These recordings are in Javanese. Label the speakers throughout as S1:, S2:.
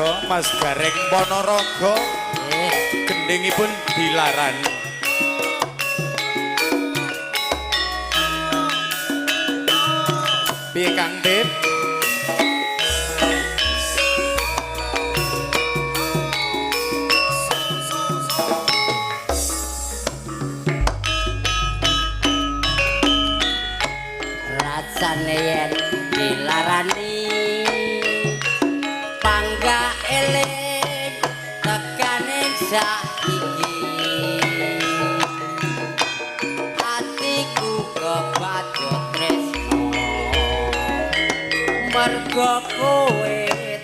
S1: Ponorogo, Mas Gareng Ponorogo. Gendingipun dilarani. Piye Kang Dip?
S2: Rasane yen dilarani pangga eling tekane saiki atiku kebacut tresno mergo kowe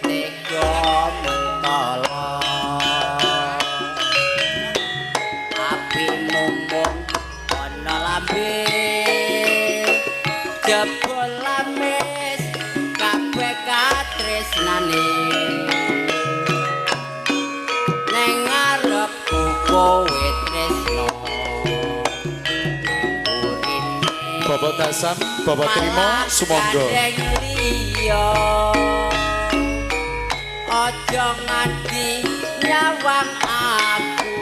S2: tega mentala api mumbung ana lambe jebul lamis kabeh katresnane ning ngarepku kowe tresno
S1: Bapak Dasam, Bapak Trimo, sumangga.
S2: Aja nganti nyawang aku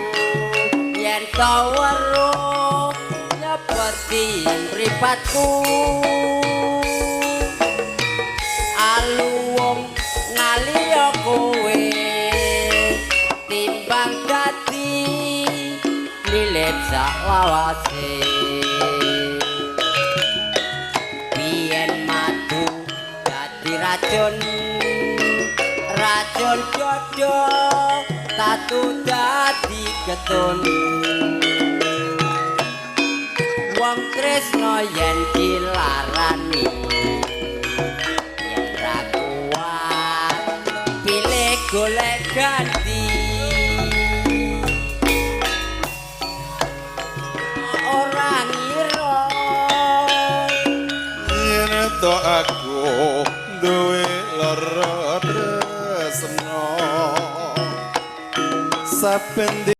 S2: yen to weruh nyepeti mripatku aluwung ngaliya kowe timbang dadi lilit sak lawase biyen madu dadi racun racun jodo tatu dadi ketun wong tresno yen dilarani yen ra kuat pilih golek ganti ora ngira
S1: Yen to aku duwe lara tresno saben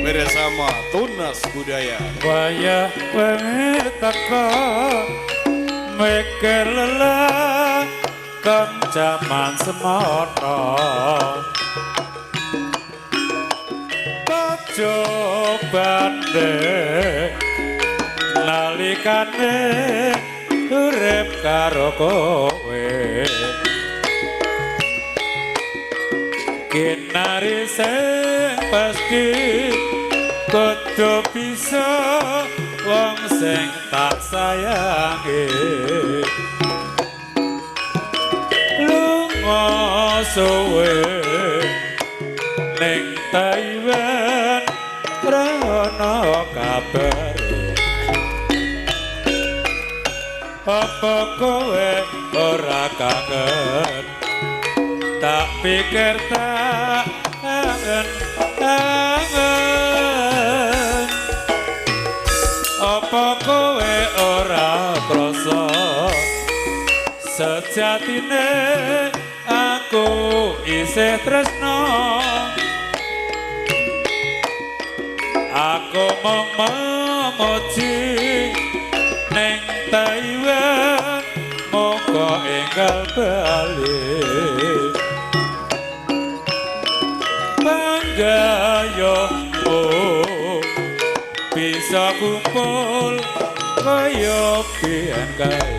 S1: bersama Tunas Budaya.
S3: Wayah wengi teko mikir lelah jaman semono Bojo bande nalikane urip karo kowe kinari sing pasti kudu bisa wong sing tak sayangi lunga suwe ning Taiwan krana kabar apa kowe ora kangen tak pikir tak kangen apa kowe ora krasa sejatine aku isih tresno aku mong momoji neng Taiwan mongko enggal balik Panggayo bisa kumpul kaya pian kae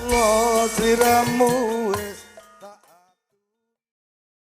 S1: Lo sliramu